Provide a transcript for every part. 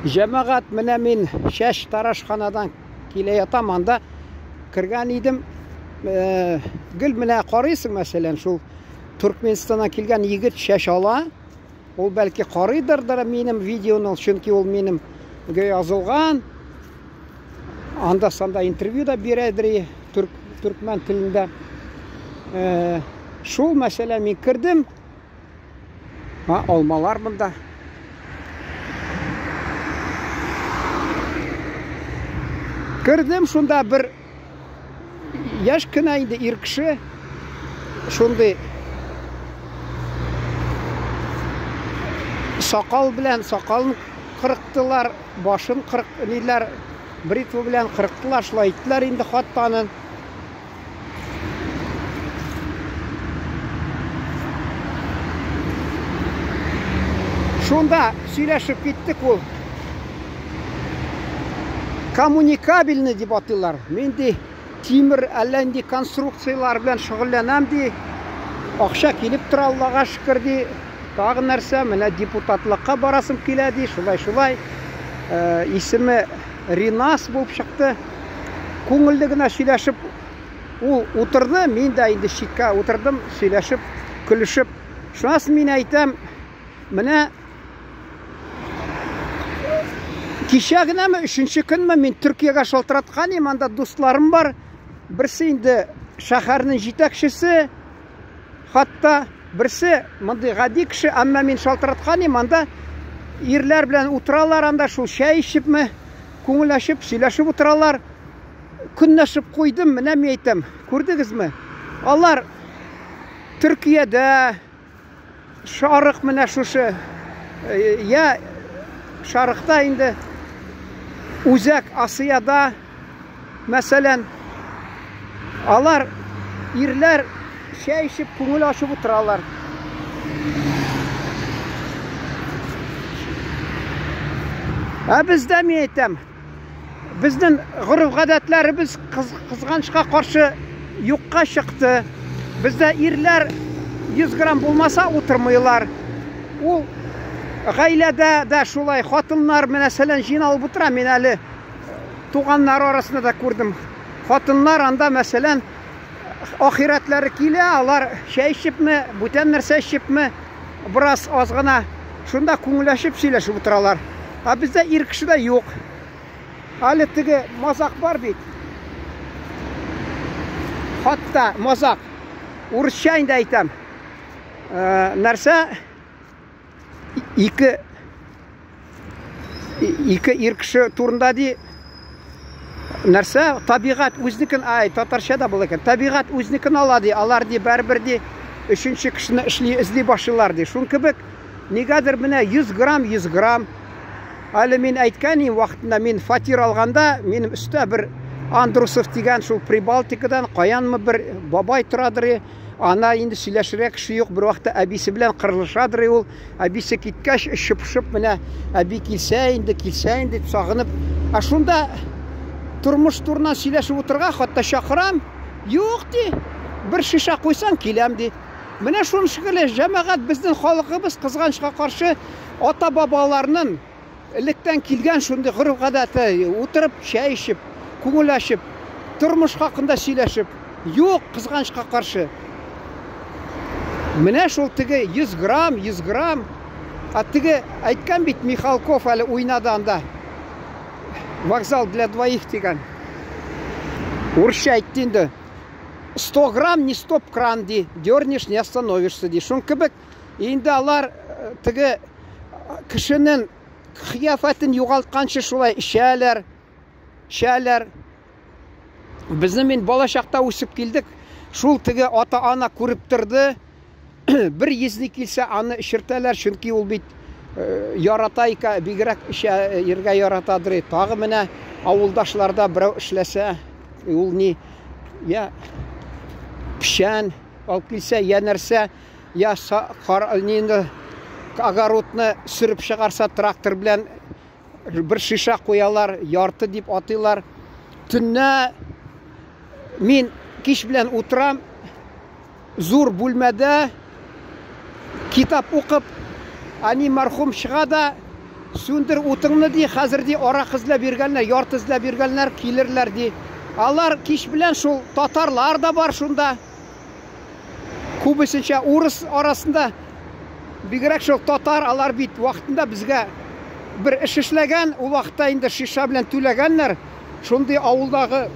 Җәмәгать, менә мин шәш тарашханадан килә ятам, анда кергән идем. Гел менә карыйсың, мәсәлән, шул Түркменстаннан килгән егет шәш ала. Ул бәлки карыйдыр минем видеоны, чөнки ул минем язылган. Анда-санда интервью да бирәдер төркмән телендә. Шул мәсәлән мин кирдем. Алмалар монда. Кирдем, шунда бер яшь кенә инде ир кеше, шундый сакал белән сакалын кырыктылар, башын ниләр бритва белән кырыктылар, шулай иттеләр инде хаттанын. Шунда сөйләшеп киттек, ул коммуникабельный дип атыйлар. Мин ди тимер әллә нинди конструкциялар белән шөгыльләнәм ди. Акча килеп тора, Аллага шөкер ди. Тагы нәрсә, менә депутатлыкка барасым килә ди. Шулай. Исеме Ринас булып чыкты. Күңелле генә сөйләшеп ул утырды, мин дә инде читкә утырдым, сөйләшеп, көлешеп. Шунасын мин әйтәм, менә кичә генәме, 3нче көнме мин Төркиягә шалтыраткан идем, анда дусларым бар. Берсе инде шәһәрнең җитәкчесе, хатта берсе мондый гади кеше, әмма мин шалтыраткан идем, анда ирләр белән утыралар, анда шул чәй ичепме, күңелләшеп, сөйләшеп утыралар. Көнләшеп куйдым, менә мин әйтәм, күрдегезме? Алар Төркиядә шарык менә шушы, я шарыкта инде Үзәк Асияда, мәсәлән, алар ирләр чәй ичеп, күңел ачып утыралар. Бездә мин әйтәм, безнең гореф-гадәтләребез кызганычка каршы юкка чыкты. Бездә ирләр 100 грамм булмаса утырмыйлар. Ул гаиләдә дә шулай, хатыннар мәсәлән җыйналып утыра. Мин әле туганнар арасында да күрдем. Хатыннар анда мәсәлән ахирәтләре килә, алар чәй ичепме, бүтән нәрсә ичепме, бераз аз гына шунда күңелләшеп сөйләшеп утыралар. Бездә ир кешедә юк. Әле теге мазак бар бит. Хатта мазак. Урысча инде әйтәм. Нәрсә? Ике ир кеше турында ди. Нәрсә? Табигать үзенекен, татарча да була икән. Табигать үзенекен ала ди. Алар ди бер ди 3нче кешене эзли башлыйлар ди. Шун кебек нигәдер менә 100 грамм. Әле мин әйткән идем вакытында, мин фатир алганда, минем өстә бер Андрусов дигән шул Прибалтикадан каянмы бер бабай торадыр. Ана инде сөйләшергә кеше юк, бер вакытта әбисе белән кырылышадыр ул. Әбисе киткәч, шып-шып менә әби килсә инде дип сагынып. Шунда тормыш турында сөйләшеп утырга хатта чакырам. Юк ди. Бер шиша куйсаң киләм ди. Менә шуның шикелле җәмәгать безнең халкыбыз кызганычка каршы ата-бабаларның электән килгән шундый гореф-гадәте, утырып чәй ичеп, күңелләшеп, тормыш хакында сөйләшеп, юк кызганычка каршы. Менә шул теге 100 грамм. Теге әйткән бит Михалков әле уйнады анда. Вокзал для двоих дигән. Урысча әйтте инде. 100 грамм не стоп-кран ди, дернешь, не остановишься ди. Шун кебек инде алар теге кешенең кыяфәтен югалтканчы шулай ишәләр. Безне мин бала чакта үсеп килдек. Шул теге ата-ана күреп торды. Бер йөзне килсә, аны ишертәләр, чөнки ул бит ярата икән, бигрәк ергә яратадыр. Тагы менә авылдашларда берәү эшләсә, ул ни, я пишән алып килсә, я нәрсә, я инде огородны сөреп чыгарса трактор белән бер шиша куялар, ярты дип атыйлар. Төннә мин кич белән утырам, зур бүлмәдә китап укып, ани мархум чыга да Сөндір утыңны ди, хәзер ди арақ эзләп йөргәннәр, ярты эзләп йөргәннәр, килерләр ди. Алар кич белән шул татарлар да бар шунда. Күбесенчә урыс арасында бигрәк шул татар, алар бит вакытында безгә бер эш эшләгән, ул вакытта инде шиша белән түләгәннәр. Шундый авылдагы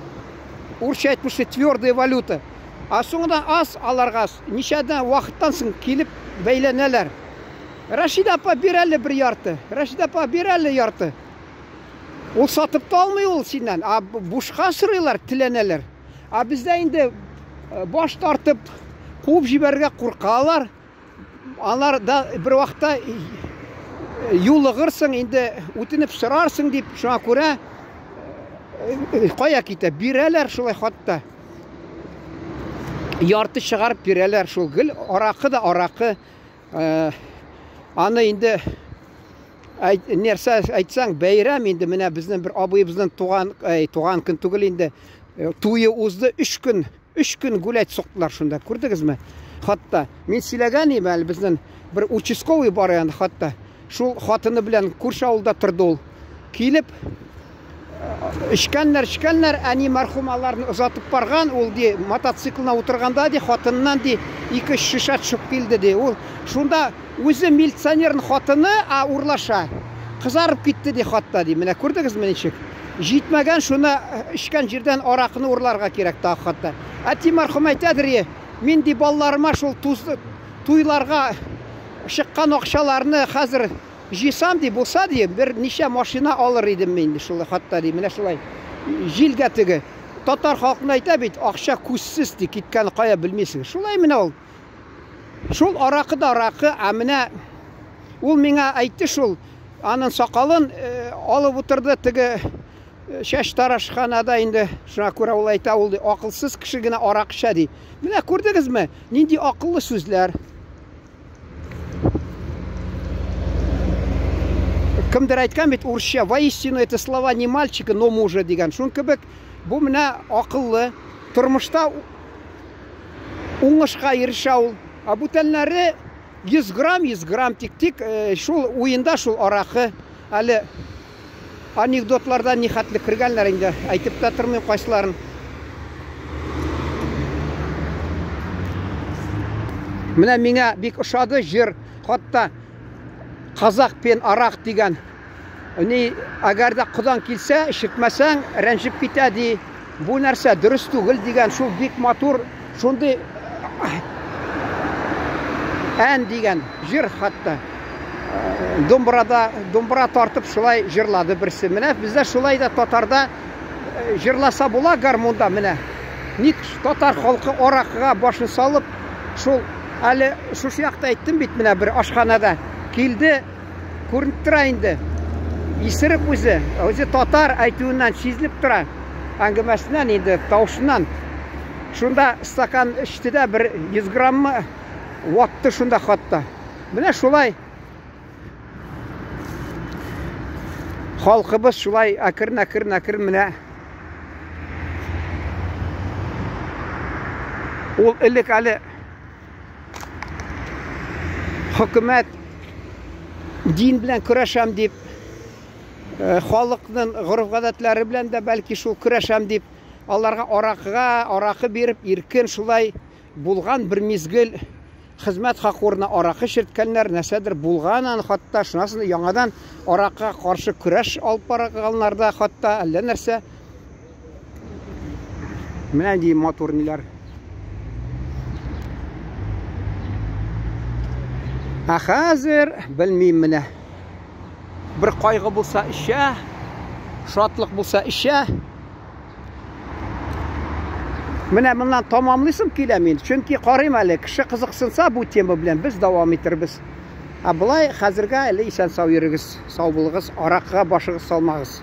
урысча әйтмешчә твердая валюта. Соңдан аз аларга ничәдән вакыттан соң килеп бәйләнәләр. Рашида апа бир әле бер ярты. Рашида апа бир әле ярты. Ул сатып та алмый ул синнән. Бушка сорыйлар, теләнәләр. Бездә инде баш тартып куып җибәрергә куркалар. Алар да бер вакытта юлыгырсың, инде үтенеп сорарсың дип, шуңа күрә кая китә? Бирәләр шулай хатта. Ярты чыгарып бирәләр шул гел, аракы да аракы. Аны инде нәрсә әйтсәң бәйрәм инде, менә безнең бер абыебызның туган көн түгел инде. Туйы узды 3 көн. 3 көн гүләт соктылар шунда. Күрдегезме? Хатта мин сөйләгән идем әле, безнең бер участковый бар янда хатта. Шул хатыны белән күрше авылда торды ул. Килеп Ишкәннәр, әни мәрхүм аларны озатып барган, ул ди мотоциклына утырганда ди хатыннан ди 2 шиша төшеп килде ди. Ул шунда үзе милиционерның хатыны урлаша. Кызарып китте ди хатта ди. Менә күрдегезме ничек? Җитмәгән шуны ишкән җирдән аракыны урларга кирәк та хатта. Әти мәрхүм әйтәдер, мин ди балаларыма шул туйларга чыккан акчаларны хәзер җыйсам ди, булса ди, бер ничә машина алыр идем мин ди шулай хатта ди. Менә шулай җилгә теге татар халкына әйтә бит, акча күзсез ди, киткән кая белмисең. Шулай менә ул. Шул аракы да аракы, менә ул миңа әйтте шул, аның сакалын алып утырды теге шәш тарашханада инде. Шуңа күрә ул әйтә, ул акылсыз кеше генә арак эчә ди. Менә күрдегезме? Нинди акыллы сүзләр. Кемдер әйткән бит урысча, воистину это слова не мальчика, но мужа дигән. Шун кебек бу менә акыллы, тормышта уңышка ирешә ул. Бүтәннәре 100 грамм тик шул уенда шул аракы. Әле анекдотларда ни хәтле кергәннәр инде, әйтеп тә тормыйм кайсыларын. Менә миңа бик ошады җыр, хатта Казак пен арак дигән. Ни әгәр дә Кудан килсә, ишетмәсәң, рәнҗеп китә ди. Бу нәрсә дөрес түгел дигән, шул бик матур, шундый ән дигән җыр хатта. Думбра тартып шулай җырлады берсе. Менә бездә шулай да татарда җырласа була гармунда менә. Ник татар халкы аракыга башын салып, шул әле шушы якта әйттем бит менә бер ашханада. Килде, күренеп тора инде. Исерек үзе татар әйтүеннән сизелеп тора. Әңгәмәсеннән инде, тавышыннан. Шунда стакан эчте дә бер 100 граммы ватты шунда хатта. Менә шулай халкыбыз шулай әкрен менә. Ул элек әле хөкүмәт дин белән көрәшәм дип, халыкның гореф-гадәтләре белән дә бәлки шул көрәшәм дип, аларга аракы биреп, иркен шулай булган бер мизгел хезмәт хакурына аракы шерткәннәр, нәрсәдер булган, хатта шунасын яңадан аракка каршы көрәш алып барганнарда хатта әллә нәрсә. Менә ди матур ниләр. Хәзер белмим менә. Бер кайгы булса ишә, шатлык булса ишә. Менә моннан тамамлыйсым килә мин. Чөнки карыйм әле, кеше кызыксынса бу тема белән без дәвам итәрбез. Булай хәзергә әле исән сау йөрегез, сау булыгыз, аракыга башыгыз салмагыз.